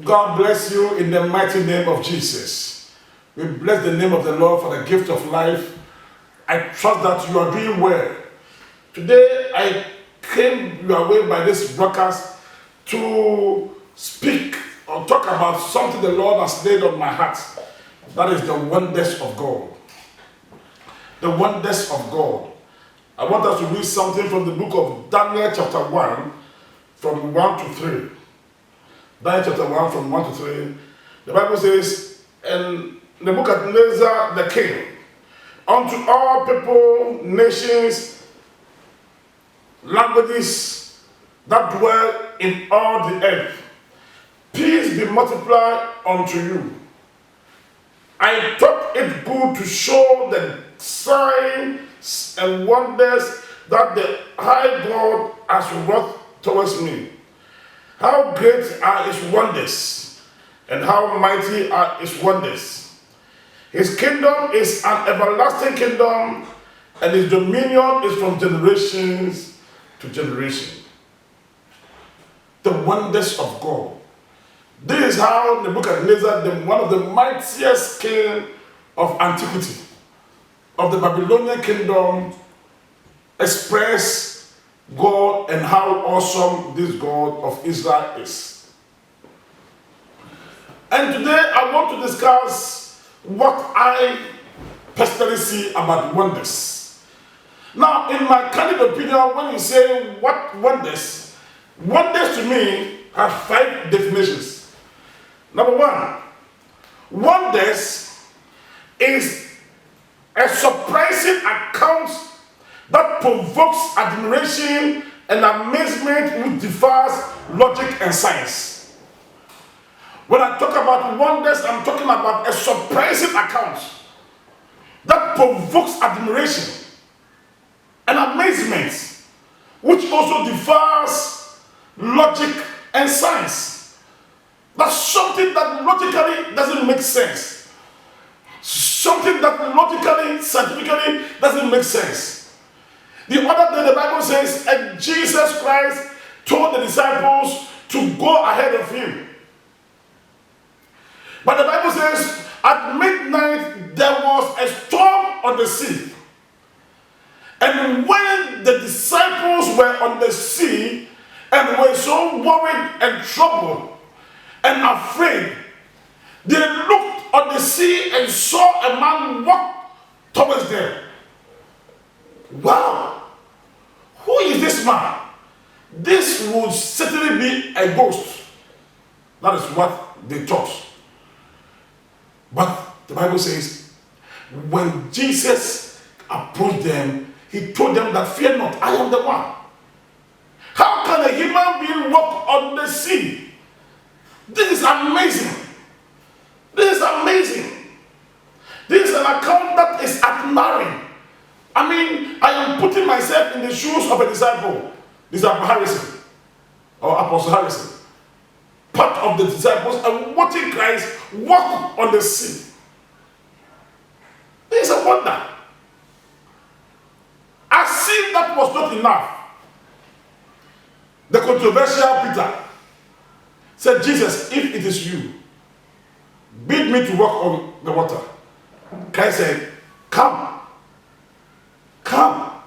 God bless you in the mighty name of Jesus. We bless the name of the Lord for the gift of life. I trust that you are doing well. Today I came your way by this broadcast to speak or talk about something the Lord has laid on my heart. That is the wonders of God. The wonders of God. I want us to read something from the book of Daniel chapter 1 from 1 to 3. Daniel chapter 1 from 1 to 3. The Bible says, and Nebuchadnezzar the king, unto all people, nations, languages that dwell in all the earth, peace be multiplied unto you. I thought it good to show the signs and wonders that the high God has wrought towards me. How great are his wonders, and how mighty are his wonders. His kingdom is an everlasting kingdom, and his dominion is from generations to generation. The wonders of God. This is how Nebuchadnezzar, one of the mightiest king of antiquity, of the Babylonian kingdom, expressed God and how awesome this God of Israel is. And today I want to discuss what I personally see about wonders. Now, in my candid opinion, when you say what wonders, wonders to me have 5 definitions. Number 1, wonders is a surprising account that provokes admiration and amazement which defies logic and science. When I talk about wonders, I'm talking about a surprising account that provokes admiration and amazement which also defies logic and science. That's something that logically doesn't make sense. Something that logically, scientifically doesn't make sense. The other day the Bible says, and Jesus Christ told the disciples to go ahead of him. But the Bible says, at midnight there was a storm on the sea. And when the disciples were on the sea and were so worried and troubled and afraid, they looked on the sea and saw a man walk towards them. Wow! Who is this man? This would certainly be a ghost. That is what they thought. But the Bible says, when Jesus approached them, he told them that fear not, I am the one. How can a human being walk on the sea? This is amazing. This is amazing. This is an account that is admiring. I mean, I am putting myself in the shoes of a disciple. Disciple Harrison, or Apostle Harrison, part of the disciples, and watching Christ walk on the sea. This is a wonder. As if that was not enough, the controversial Peter said, Jesus, if it is you, bid me to walk on the water. Christ said, come. Come.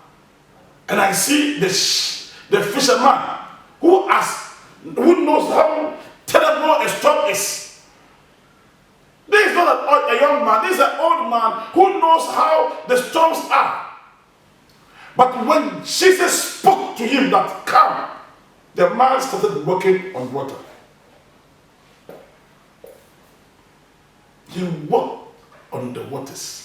And I see the fisherman who knows how terrible a storm is. This is not a young man, this is an old man who knows how the storms are. But when Jesus spoke to him that come, the man started walking on water. He walked on the waters.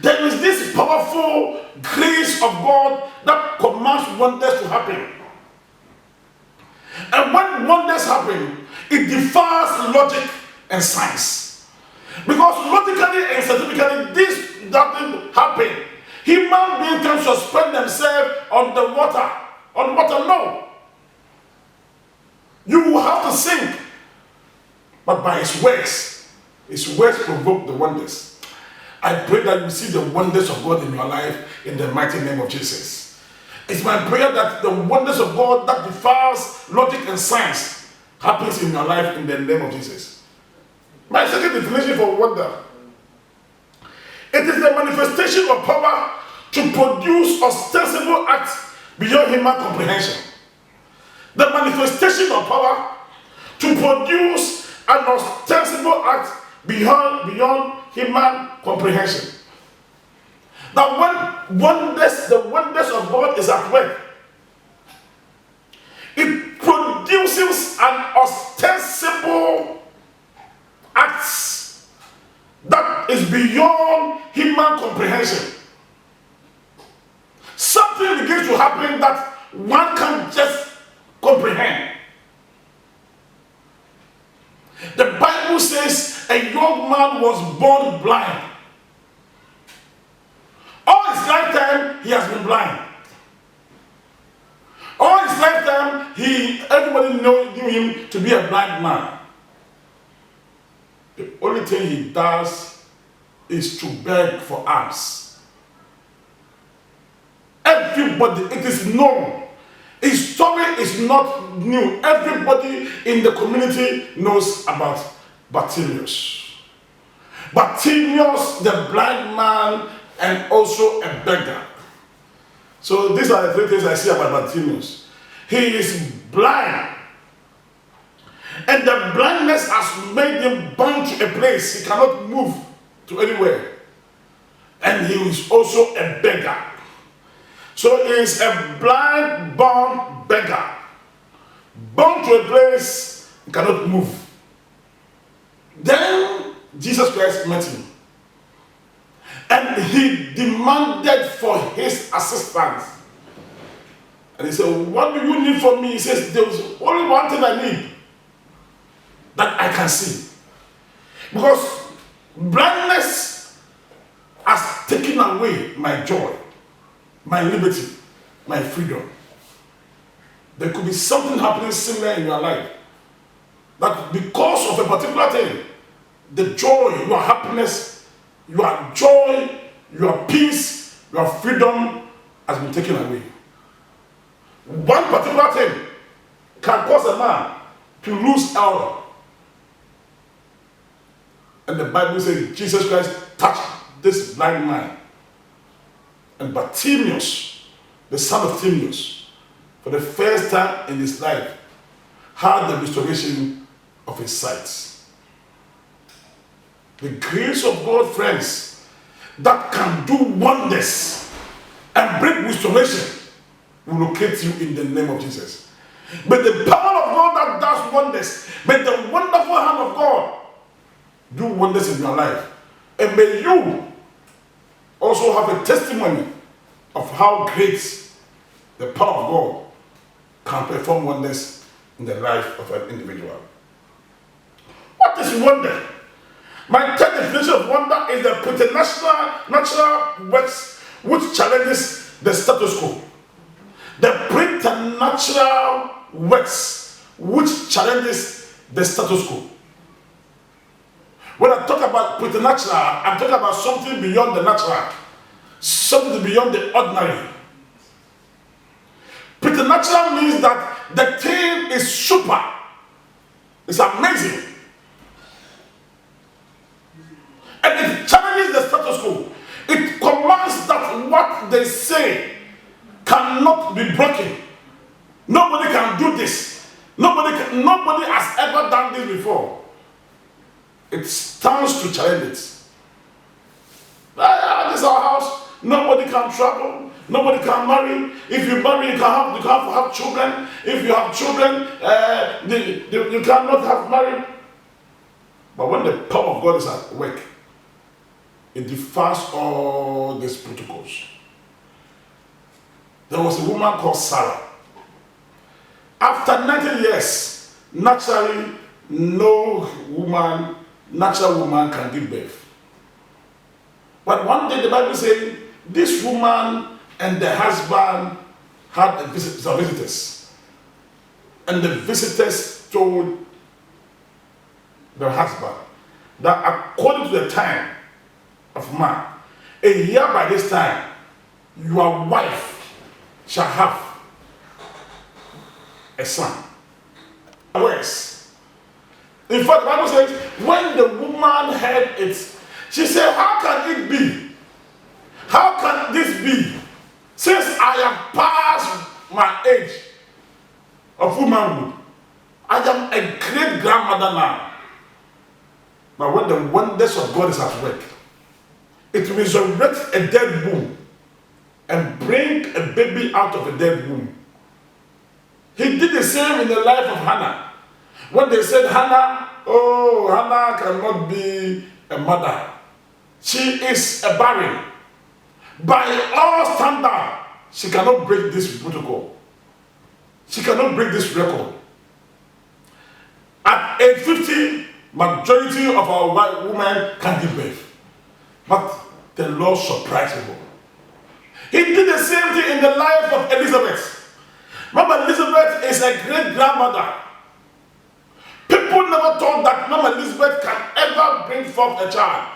There is this powerful grace of God that commands wonders to happen. And when wonders happen, it defies logic and science. Because logically and scientifically, this doesn't happen. Human beings can suspend themselves on the water. On water, no. You will have to sink. But by his words provoke the wonders. I pray that you see the wonders of God in your life in the mighty name of Jesus. It's my prayer that the wonders of God that defies logic and science happens in your life in the name of Jesus. My second definition for wonder. It is the manifestation of power to produce ostensible acts beyond human comprehension. The manifestation of power to produce an ostensible act beyond human comprehension. Now when the wonders of God is at work, it produces an ostensible acts that is beyond human comprehension. Something begins to happen that one can't just comprehend. The Bible says a young man was born blind. All his lifetime he has been blind. All his lifetime everybody knew him to be a blind man. The only thing he does is to beg for alms. Everybody, it is known. His story is not new. Everybody in the community knows about Bartimaeus. Bartimaeus, the blind man, and also a beggar. So these are the three things I see about Bartimaeus. He is blind. And the blindness has made him bound to a place. He cannot move to anywhere. And he is also a beggar. So he is a blind, bound beggar. Bound to a place, he cannot move. Then Jesus Christ met him. And he demanded for his assistance. And he said, what do you need from me? He says, there's only one thing I need. That I can see. Because blindness has taken away my joy, my liberty, my freedom. There could be something happening similar in your life. That because of a particular thing, the joy, your happiness, your joy, your peace, your freedom has been taken away. One particular thing can cause a man to lose all. And the Bible says Jesus Christ touched this blind man. And Bartimaeus, the son of Timaeus, for the first time in his life, had the restoration of his sight. The grace of God, friends, that can do wonders and bring restoration will locate you in the name of Jesus. But the power of God that does wonders, may the wonderful hand of God do wonders in your life. And may you also have a testimony of how great the power of God can perform wonders in the life of an individual. What is wonder? My third definition of wonder is the preternatural works which challenges the status quo. The preternatural works which challenges the status quo. When I talk about preternatural, I'm talking about something beyond the natural, something beyond the ordinary. Preternatural means that the thing is super. It's amazing. And it challenges the status quo. It commands that what they say cannot be broken. Nobody can do this. Nobody has ever done this before. It stands to challenge it. This is our house. Nobody can travel. Nobody can marry. If you marry, you can have children. If you have children, you cannot have married. But when the power of God is at work, it defies all these protocols. There was a woman called Sarah. After 90 years, naturally, no natural woman can give birth. But one day the Bible says this woman and the husband had some visitors. And the visitors told the husband that according to the time of man, a year by this time, your wife shall have a son. words. In fact, the Bible says, when the woman heard it, she said, how can it be? How can this be? Since I have passed my age of womanhood, I am a great grandmother now. But when the wonders of God is at work, it resurrects a dead womb and bring a baby out of a dead womb. He did the same in the life of Hannah. When they said, Hannah, oh, Hannah cannot be a mother. She is a barren. By all standards, she cannot break this protocol. She cannot break this record. At age 50, majority of our white women can give birth. But the Lord surprised people. He did the same thing in the life of Elizabeth. Mama Elizabeth is a great grandmother. People never thought that Mama Elizabeth can ever bring forth a child.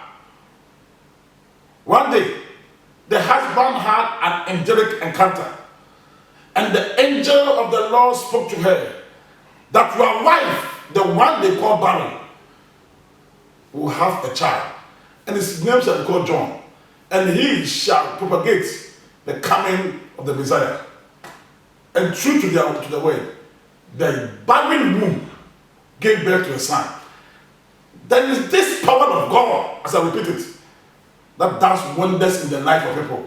One day, the husband had an angelic encounter, and the angel of the Lord spoke to her that your wife, the one they call barren, will have a child, and his name shall be called John, and he shall propagate the coming of the Messiah. And true to the word, the barren womb gave birth to a son. There is this power of God, as I repeat it, that does wonders in the life of people.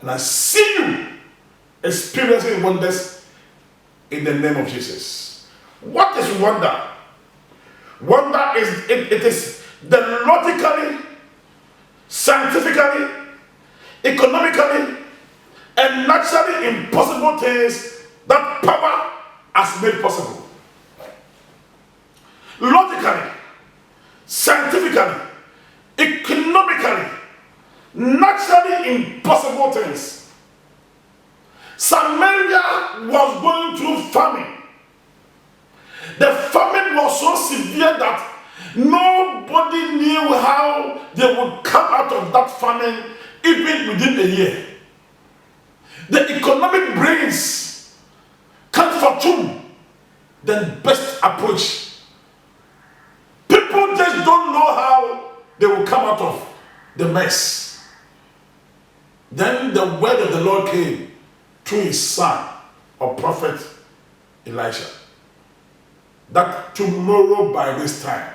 And I see you experiencing wonders in the name of Jesus. What is wonder? Wonder is it is the logically, scientifically, economically, and naturally impossible things that power has made possible. Logically, scientifically, economically, naturally impossible things. Samaria was going through famine. The famine was so severe that nobody knew how they would come out of that famine even within a year. The economic brains can't fathom the best approach. People just don't know how they will come out of the mess. Then the word of the Lord came through his son, or prophet Elisha, that tomorrow by this time.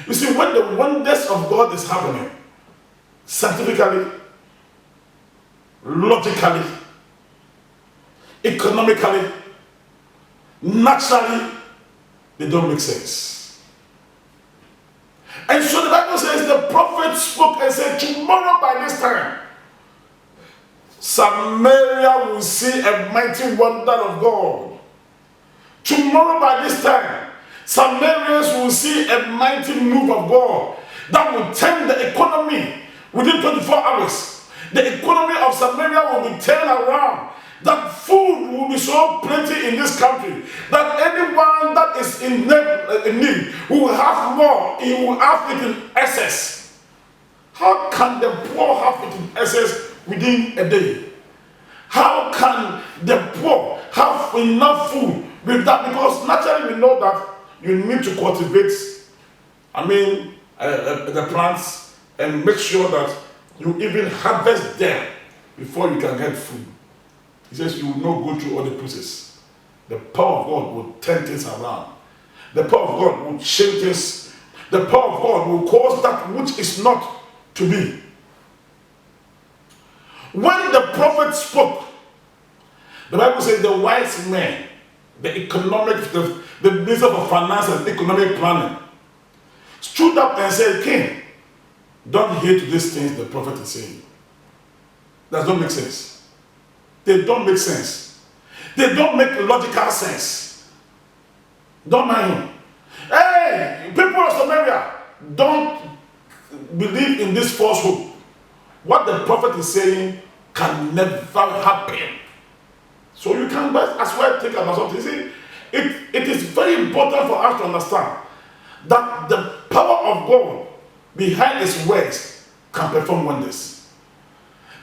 You see, when the wonders of God is happening, scientifically, logically, economically, naturally, they don't make sense. And so the Bible says the prophet spoke and said, tomorrow by this time, Samaria will see a mighty wonder of God. Tomorrow by this time, Samaritans will see a mighty move of God that will turn the economy within 24 hours. The economy of Samaria will be turned around. That food will be so plenty in this country that anyone that is in need will have more. He will have it in excess. How can the poor have it in excess within a day? How can the poor have enough food with that? Because naturally we know that you need to cultivate, the plants and make sure that you even harvest them before you can get food. He says you will not go through all the process. The power of God will turn things around. The power of God will change things. The power of God will cause that which is not to be. When the prophet spoke, the Bible says the wise men, the minister of finance and economic planning, stood up and said, King, don't hear to these things the prophet is saying. That don't make sense. They don't make sense. They don't make logical sense. Don't mind him. Hey, people of Samaria, don't believe in this falsehood. What the prophet is saying can never happen. So you can as well think about something. You see, it is very important for us to understand that the power of God behind his words can perform wonders.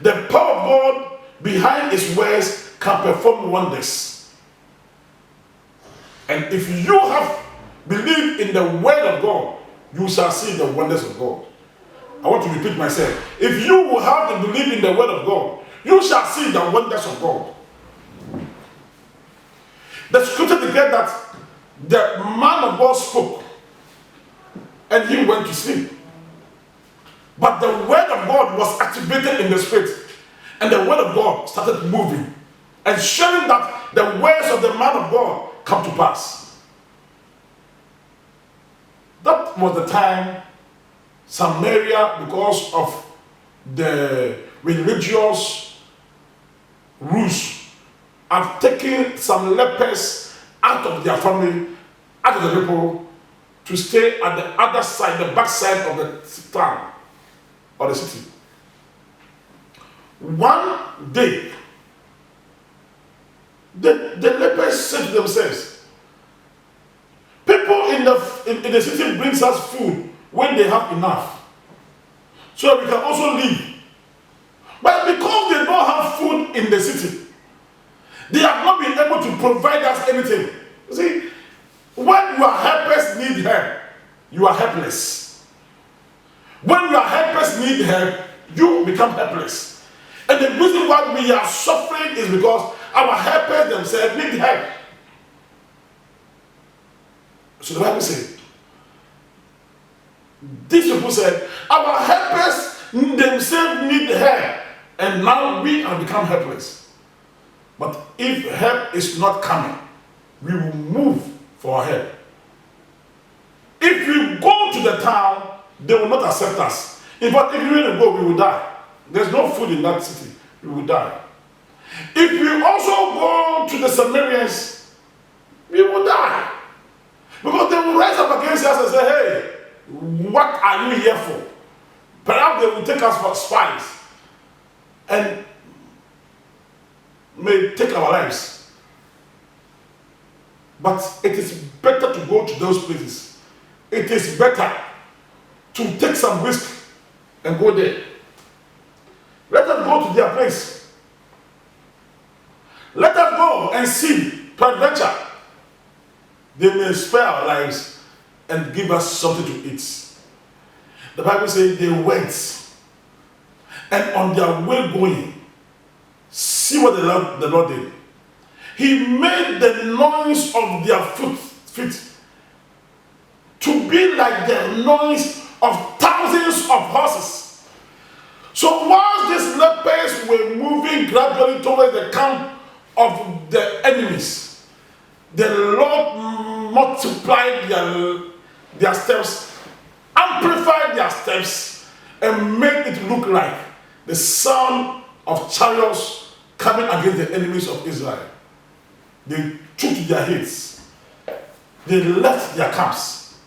The power of God behind his words can perform wonders. And if you have believed in the word of God, you shall see the wonders of God. I want to repeat myself. If you will have the belief in the word of God, you shall see the wonders of God. The scripture declared that the man of God spoke and he went to sleep. But the word of God was activated in the spirit, and the word of God started moving and showing that the words of the man of God come to pass. That was the time Samaria, because of the religious rules, have taken some lepers out of their family, out of the people, to stay at the other side, the back side of the town or the city. One day, the lepers said to themselves, people in the city brings us food when they have enough, so that we can also live. But because they don't have food in the city, they have not been able to provide us anything. You see, when your helpers need help, you are helpless. When your helpers need help, you become helpless. And the reason why we are suffering is because our helpers themselves need help. So the Bible said, these people said, our helpers themselves need help, and now we have become helpless. But if help is not coming, we will move for help. If we go to the town, they will not accept us. In fact, if we really go, we will die. There's no food in that city. We will die. If we also go to the Samaritans, we will die. Because they will rise up against us and say, hey, what are you here for? Perhaps they will take us for spies and may take our lives. But it is better to go to those places. It is better to take some risk and go there. Let us go to their place. Let us go and see, peradventure, they may spare our lives and give us something to eat. The Bible says they went, and on their way going, see what the Lord did. He made the noise of their feet to be like the noise of thousands of horses. So whilst these lepers were moving gradually towards the camp of the enemies, the Lord multiplied their steps, amplified their steps, and made it look like the sound of chariots coming against the enemies of Israel. They took to their heads. They left their camps.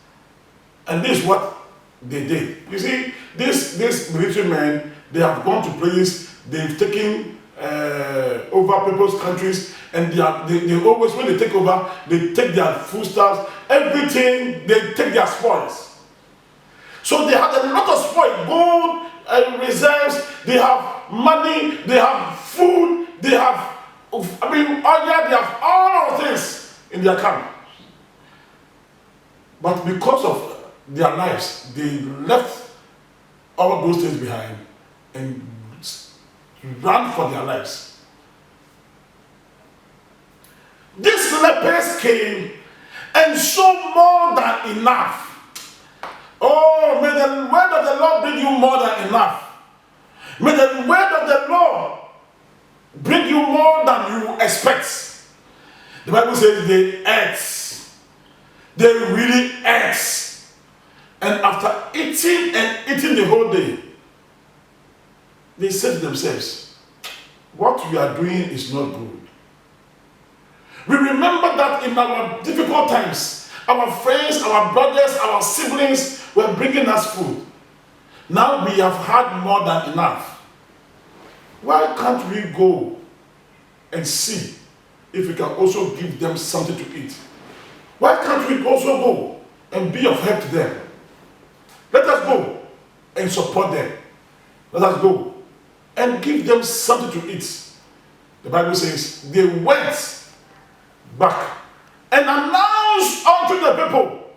And this is what they did. You see, these military men, they have gone to places, they've taken over people's countries, and they always, when they take over, they take their foodstuffs, everything, they take their spoils. So they have a lot of spoil, gold and reserves, they have money, they have food, they have, oil, they have all things in their camp. But because of their lives, they left all those things behind and ran for their lives. These lepers came and saw more than enough. Oh, may the word of the Lord bring you more than enough. May the word of the Lord bring you more than you expect. The Bible says they ate. They really ate. And after eating the whole day, they said to themselves, what we are doing is not good. We remember that in our difficult times, our friends, our brothers, our siblings were bringing us food. Now we have had more than enough. Why can't we go and see if we can also give them something to eat? Why can't we also go and be of help to them? Let us go and support them. Let us go and give them something to eat. The Bible says they went back and announce unto the people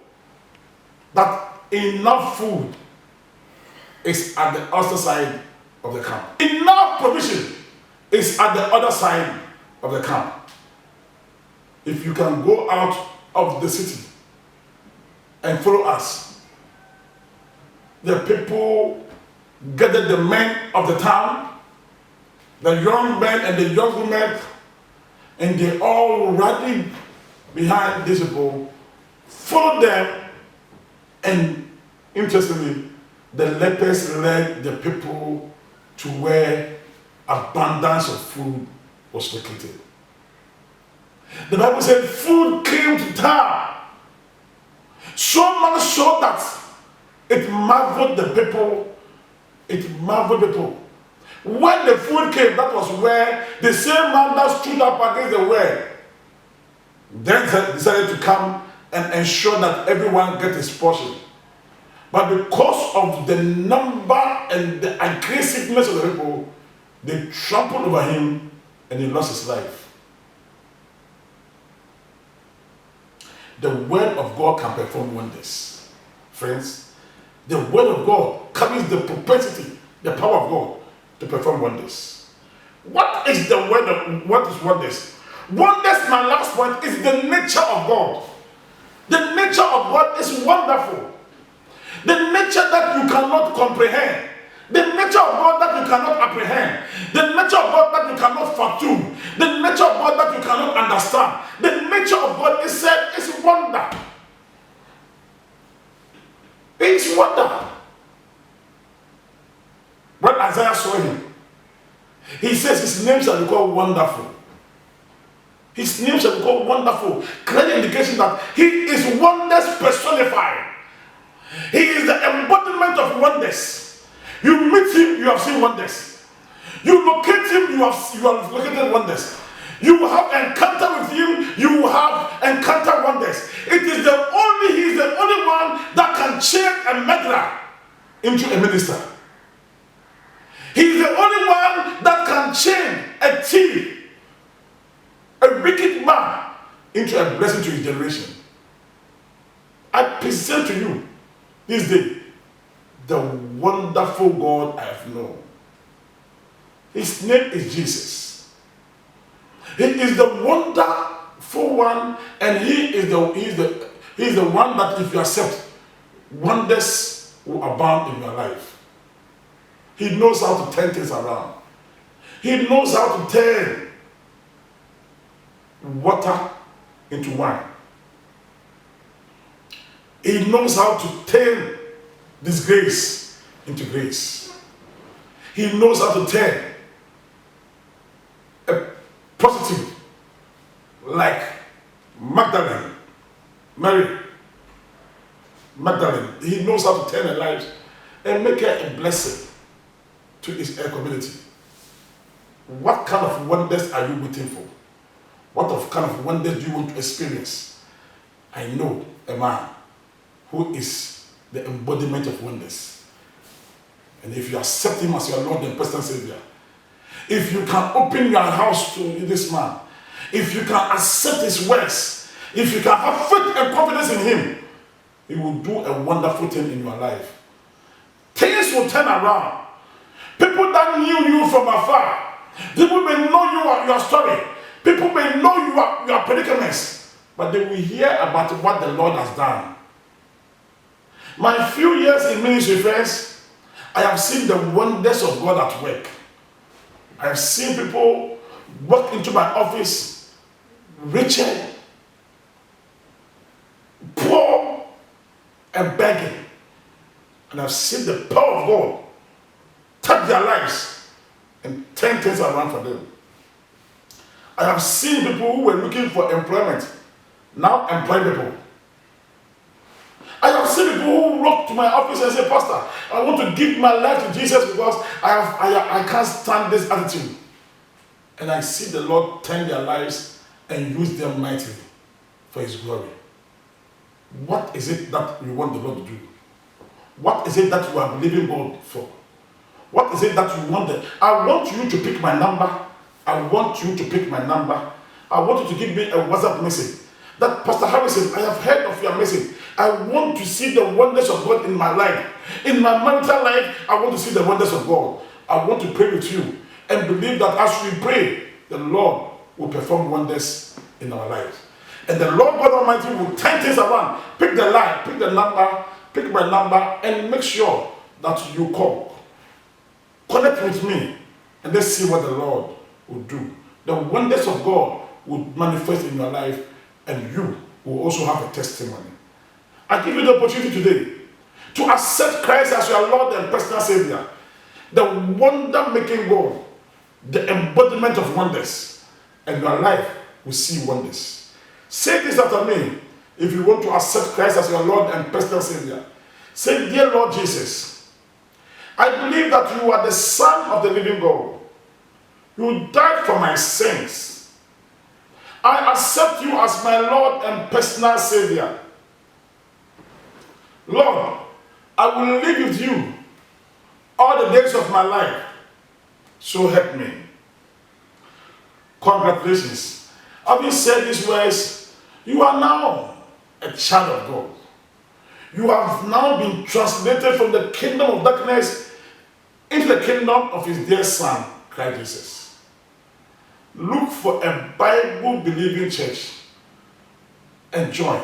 that enough food is at the other side of the camp. Enough provision is at the other side of the camp. If you can go out of the city and follow us, the people gathered the men of the town, the young men and the young women, and they all rallied behind these people, followed them, and interestingly, the lepers led the people to where abundance of food was located. The Bible said food came to town, so much so that it marveled the people. It marveled people. When the food came, that was where the same man that stood up against the well then decided to come and ensure that everyone gets his portion. But because of the number and the aggressiveness of the people, they trampled over him and he lost his life. The word of God can perform wonders. Friends, the word of God carries the propensity, the power of God to perform wonders. What is the word of what is wonders? Wonders, my last point, is the nature of God. The nature of God is wonderful. The nature that you cannot comprehend. The nature of God that you cannot apprehend. The nature of God that you cannot fathom. The nature of God that you cannot understand. The nature of God is said is wonder. It's wonder. When Isaiah saw him, he says his name shall be called Wonderful. His name shall be called Wonderful. Clear indication that he is wonders personified. He is the embodiment of wonders. You meet him, you have seen wonders. You locate him, you have located wonders. You have encounter with him, you have encountered wonders. He is the only one that can change a murderer into a minister. He is the only one that can change a thief, a wicked man, into a blessing to his generation. I present to you this day the wonderful God I have known. His name is Jesus. He is the wonderful one, and he is the one that if you accept, wonders will abound in your life. He knows how to turn things around. He knows how to turn water into wine. He knows how to turn disgrace into grace. He knows how to turn a prostitute like Mary Magdalene. He knows how to turn her life and make her a blessing to his community. What kind of wonders are you waiting for? What kind of wonders do you want to experience? I know a man who is the embodiment of wonders. And if you accept him as your Lord and personal Savior, if you can open your house to this man, if you can accept his words, if you can have faith and confidence in him, he will do a wonderful thing in your life. Things will turn around. People that knew you from afar, people may know your story, people may know your predicaments, but they will hear about what the Lord has done. My few years in ministry, friends, I have seen the wonders of God at work. I have seen people walk into my office, wretched, poor, and begging. And I've seen the power of God touch their lives and turn things around for them. I have seen people who were looking for employment now employ people. I have seen people who walk to my office and say, Pastor, I want to give my life to Jesus because I can't stand this attitude. And I see the Lord turn their lives and use them mightily for his glory. What is it that you want the Lord to do? What is it that you are believing God for? What is it that you want? I want you to pick my number. I want you to pick my number. I want you to give me a WhatsApp message. that Pastor Harrison, I have heard of your message. I want to see the wonders of God in my life. In my marital life, I want to see the wonders of God. I want to pray with you and believe that as we pray, the Lord will perform wonders in our lives. And the Lord God Almighty will turn things around. Pick the line, pick the number, pick my number, and make sure that you call. Connect with me, and let's see what the Lord will do. The wonders of God will manifest in your life, and you will also have a testimony. I give you the opportunity today to accept Christ as your Lord and personal Savior, the wonder-making God, the embodiment of wonders, and your life will see wonders. Say this after me if you want to accept Christ as your Lord and personal Savior. Say, dear Lord Jesus, I believe that you are the Son of the living God. You died for my sins. I accept you as my Lord and personal Savior. Lord, I will live with you all the days of my life. So help me. Congratulations. Having said these words, you are now a child of God. You have now been translated from the kingdom of darkness into the kingdom of his dear Son, Christ Jesus. Look for a Bible-believing church and join.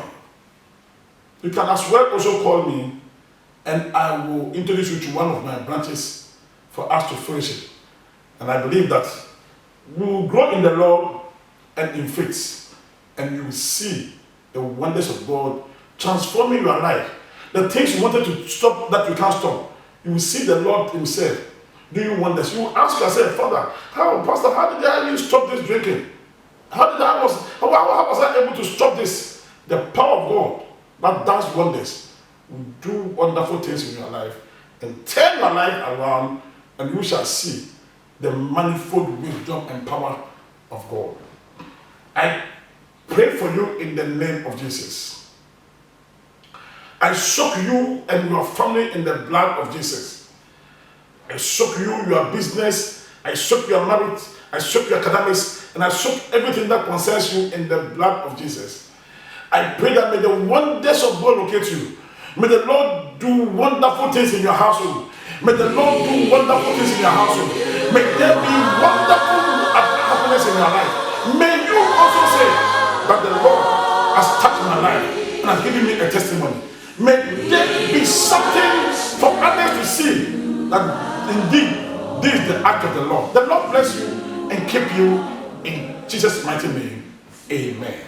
You can as well also call me, and I will introduce you to one of my branches for us to fellowship. And I believe that we will grow in the Lord and in faith, and you will see the wonders of God transforming your life. The things you wanted to stop that you can't stop, you will see the Lord himself doing wonders. You will ask yourself, Father, Pastor, how did I stop this drinking? How was I able to stop this? The power of God that does wonders will do wonderful things in your life and turn your life around, and you shall see the manifold wisdom and power of God. I pray for you in the name of Jesus. I soak you and your family in the blood of Jesus. I soak you, your business, I soak your marriage, I soak your academics, and I soak everything that concerns you in the blood of Jesus. I pray that may the wonders of God locate you. May the Lord do wonderful things in your household. May the Lord do wonderful things in your household. May there be wonderful happiness in your life. May you also say that the Lord has touched my life and has given me a testimony. May there be something for others to see that indeed this is the act of the Lord. The Lord bless you and keep you in Jesus' mighty name. Amen.